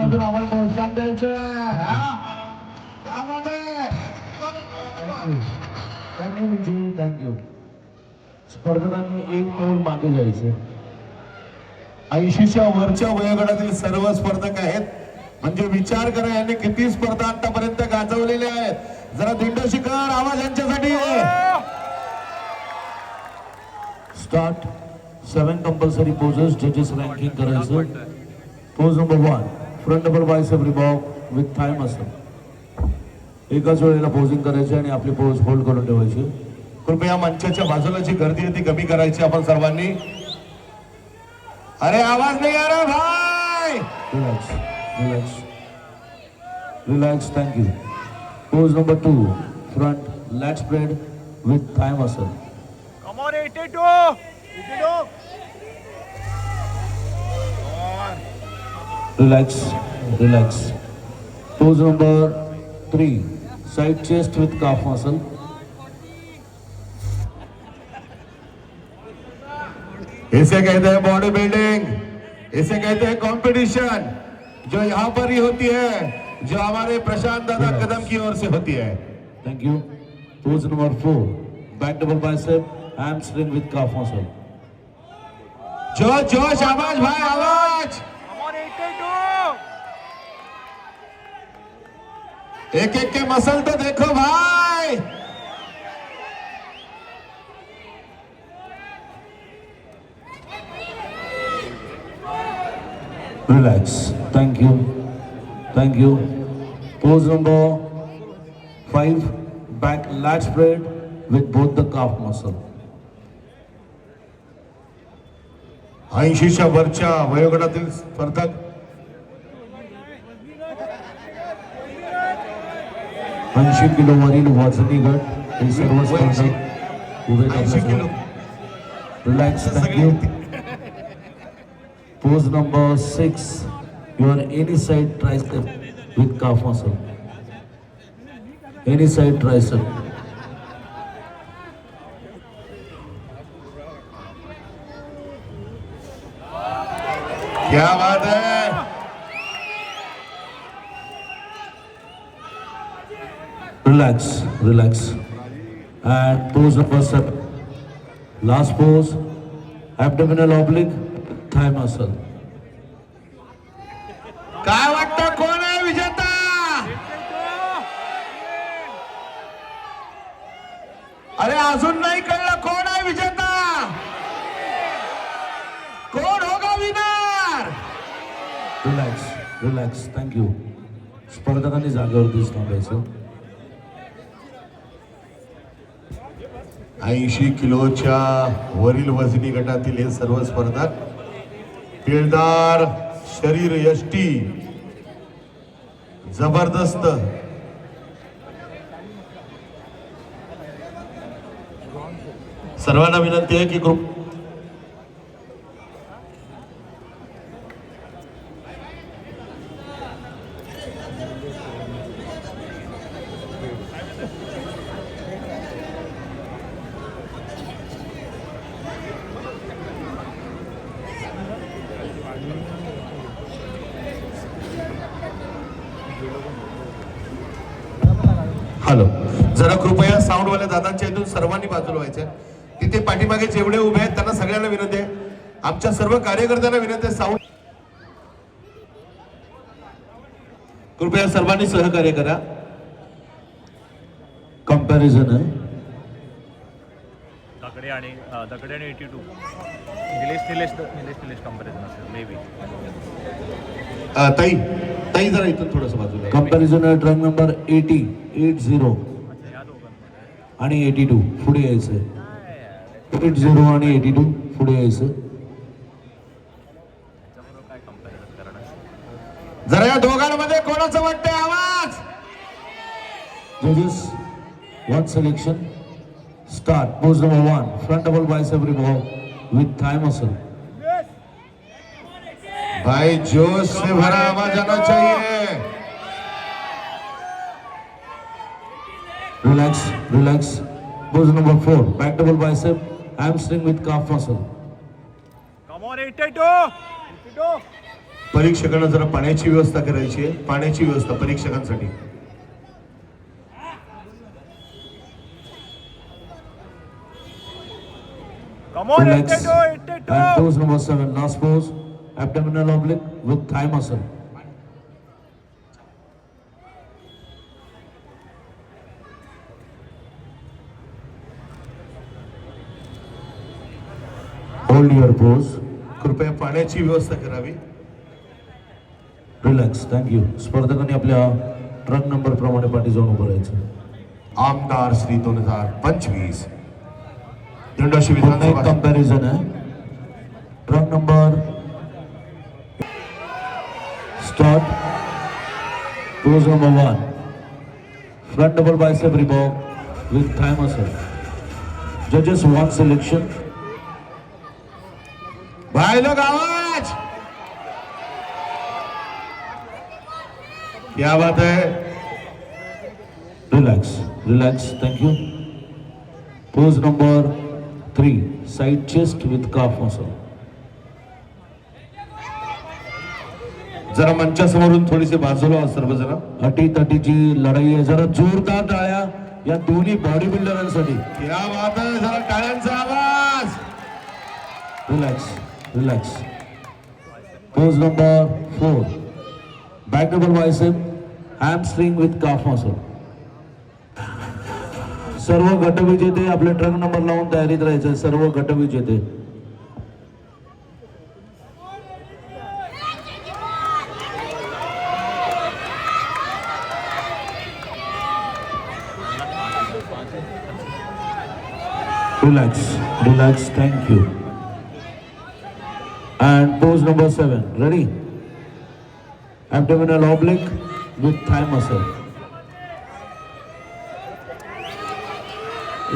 माध्यमातून आम्हाला प्रोत्साहन द्यायचं. थँक्यू. स्पर्धकांनी एक पाऊल मागे जायचं. 80च्या वरच्या वयोगटातील सर्व स्पर्धक आहेत. म्हणजे विचार करा यांनी किती स्पर्धा आतापर्यंत गाजवलेल्या आहेत. जरा दिंडोशी कर आवाज यांच्यासाठी. स्टार्ट. 7 compulsory poses. जजेस रँकिंग करायचं. Pose number 1 front double bicep रिबॉक विथ थाय मसल. एकाच वेळेला पोजिंग करायची आणि आपली पोज होल्ड करून ठेवायची. कृपया मंचाच्या बाजूला जी गर्दी आहे ती कमी करायची आपण सर्वांनी. अरे आवाज नाही आ रहा भाई. Relax relax relax. Thank you. Pose number 2 front lat spread with thigh muscle. Come on, 82! 82! Relax, relax. Pose number 3, side chest with calf muscle. इसे कहते हैं बॉडी बिल्डिंग, इसे कहते हैं कंपटीशन, जो यहाँ पर ही होती है, जो हमारे प्रशांत दादा कदम की ओर से होती है. Thank you. Pose number 4, back double bicep, hamstring with calf muscle. जोश जोश आवाज भाई आवाज. Come on, 82! एक एक के मसल तो देखो भाई. Relax. Thank you. Thank you. Pose number 5, back lat spread with both the calf muscle. 80च्या वरच्या वयोगटातील स्पर्धक 80 किलो वरील वजनी गट हे सर्व स्पर्धक उभे 80 kilo. Relax. Thank you. Pose number 6, your any side tricep with calf muscle. Any side tricep. क्या बात है. Relax, relax. And pose number 7. Last pose, abdominal oblique, thigh muscle. काय वाटतं कोण आहे विजेता. अरे अजून नाही कळलं कोण आहे विजेता. कोण होगा winner. Relax, relax. Thank you. स्पर्धकांनी जागेवरतीच थांबायचं. 80 किलोच्या वरील वजनी गटातील हे सर्व स्पर्धक पिळदार शरीर यष्टी जबरदस्त. सर्वांना विनंती आहे की ग्रुप हॅलो. जरा कृपया साऊंड वाल्या दादांच्या इथून सर्वांनी बाजूला व्हायचं. तिथे पाठीमागे जेवढे उभे आहेत त्यांना सगळ्यांना विनंती आहे. आमच्या सर्व कार्यकर्त्यांना विनंती आहे साऊंड कृपया सर्वांनी सहकार्य करा. कंपॅरिझन आहे. दगडे आणि 82. निलेश कंपॅरिझन असेल मे बी. ताई ताई जरा इथून थोडस बाजूला. कंपॅरिझन आहे ट्रॅक नंबर 80 आणि 82 पुढे यायचं. 80 आणि 82 पुढे यायचं. जरा या दोघांमध्ये कोणाचं वाटतंय आवाज. Judges, one selection. Start. Pose number 1, front double bicep revolve with thigh muscle. भाई जोश से भरा आवाज आना चाहिए. Relax, relax. Pose number 4, back double bicep, hamstring with calf muscle. Come on, 82! 82! परीक्षकांना जरा पाण्याची व्यवस्था करायची आहे, पाण्याची व्यवस्था परीक्षकांसाठी. Come on, Relax. 82, 82. And pose number 7, last pose, abdominal oblique with thigh muscle. Hold your pose. कृपया पाण्याची व्यवस्था करावी. Relax. Thank you. स्पर्धकांनी आपल्या ट्रक नंबर प्रमाणे पाठी जाऊन उभं राहायचं. आमदार श्री 2025 दंडाशी पुन्हा एक विधानसभा कंपॅरिझन आहे. Truck number start. Pose number 1, front double bicep रिबॉक विथ थाय मसल. जजेस 1 सिलेक्शन. भाई लोग आवाज. क्या बात है. Relax, relax. Thank you. Pose number 3, side chest with calf muscle. जरा मंचासमोरून थोडीशी बाजूला व्हा सर्वजण. अटीतटीची लढाई आहे. जरा जोरदार टाळ्या या दोन्ही बॉडी बिल्डरांसाठी. क्या बात है. जरा टाळ्यांचा आवाज. Relax, relax. Pose number 4, back double bicep, hamstring with calf muscle. सर्व गटविजेते आपले ट्रक नंबर लावून तयारीत राहायचे. सर्व गटविजेते. Relax, relax. Thank you. And pose number 7. Ready? Abdominal oblique with thigh muscle.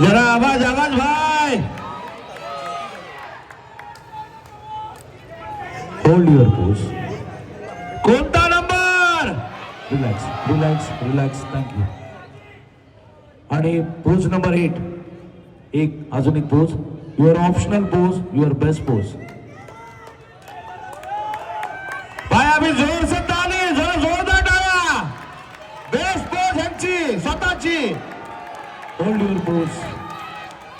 जरा आवाज आवाज भाई. Hold your pose. कोणता number. Relax, relax, relax. Thank you. आणि पोज नंबर 8. अजून एक pose. Your optional pose, your best pose. भाई अभी जोर से ताली. जरा जोरदार टाळ्या. बेस्ट पोज ह्यांची स्वतःची. Hold your pose.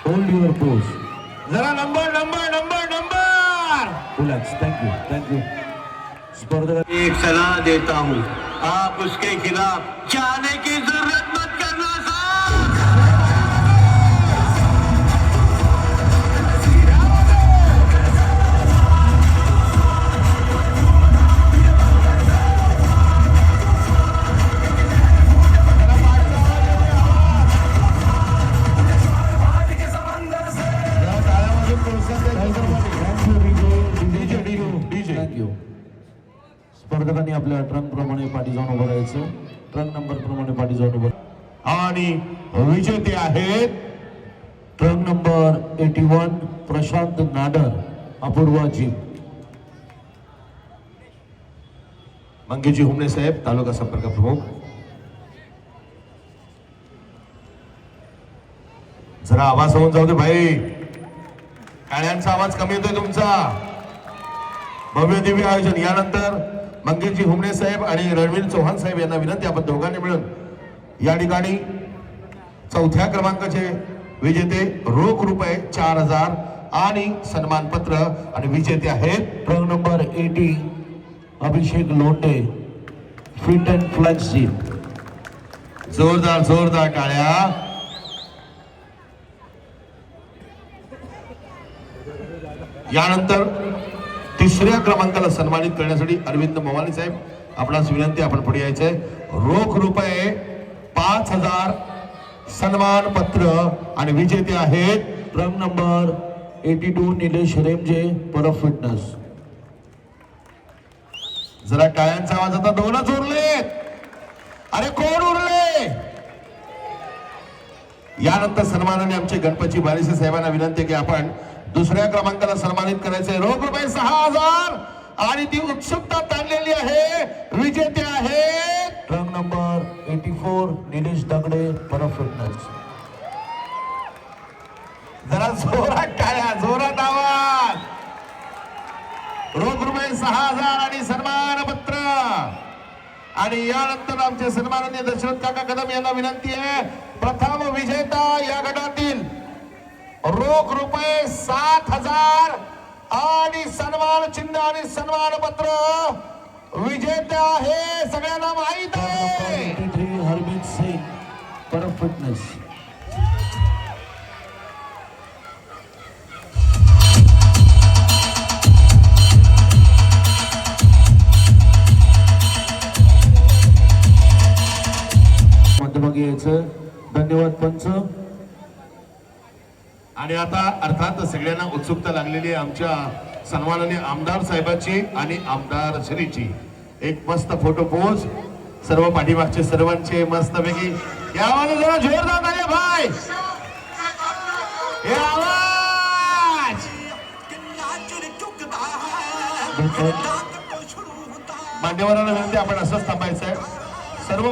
Hold your pose. जरा number number number number. Relax. Thank you, thank you. स्पर्धक एक सलाह देता हूं, आप उसके खिलाफ जाने की जरूरत मत करना साहब. थँक्यू. स्पर्धकांनी आपल्या ट्रंक प्रमाणे पाठी जाऊन उभं राहायचं. ट्रंक नंबर प्रमाणे पाठी जाऊन उभं. आणि विजेते आहेत trunk number 81 Prashant Nadar, Apurva gym. Mangeji Humane साहेब, तालुका संपर्क प्रमुख. जरा आवाज होऊन जाऊ दे भाई. टाळ्यांचा आवाज कमी येतोय तुमचा. भव्य दिव्य आयोजन. यानंतर मंगेशजी हुमणे साहेब आणि रणवीर चौहान साहेब यांना विनंती, आपण दोघांनी मिळून या ठिकाणी चौथ्या क्रमांकाचे विजेते रोख रुपये 4000 आणि सन्मानपत्र. आणि विजेते आहेत trunk number 80 Abhishek Londhe, fit and flex gym. जोरदार जोरदार टाळ्या. यानंतर तिसऱ्या क्रमांकाला सन्मानित करण्यासाठी अरविंद मवानी साहेब, आपणास विनंती, आपण पुढे यायचंय. रोख रुपये 5000, सन्मानपत्र. आणि विजेते आहेत trunk number 82 Nilesh Remje, perf fitness. जरा टाळ्यांचा आवाज. आता दोनच उरलेत. अरे कोण उरले. यानंतर सन्मानाने आमचे गणपती बारिसे साहेबांना विनंती की आपण दुसऱ्या क्रमांकाला सन्मानित करायचंय. रोख रुपये 6000 आणि ती उत्सुकता ताणलेली आहे. विजेते आहेत ट्रंक नंबर 84 निलेश दगडे, परफ फिटनेस. जरा जोरात टाळ्या, जोरात आवाज. रोख रुपये 6000 आणि सन्मान आणि यानंतर आमचे सन्माननीय दशरथ काका कदम यांना विनंती आहे, प्रथम विजेता या गटातील रोख रुपये 7,000 आणि सन्मान चिन्ह आणि सन्मान पत्र विजेता आहे सगळ्यांना माहित आहे. 23 हरमीत सिंग परम फिटनेस. मध्यभागी यायचं. धन्यवाद पंच. आणि आता अर्थात सगळ्यांना उत्सुकता लागलेली आहे आमच्या सन्माननीय आमदार साहेबांची आणि आमदार श्रीची. एक मस्त फोटो पोज सर्व पाठीमागचे सर्वांचे मस्तपैकी. यावर जरा जोरदार ताली भाई. हे आवाज मान्यवरांना विनंती, आपण असंच थांबायचं आहे. सर्व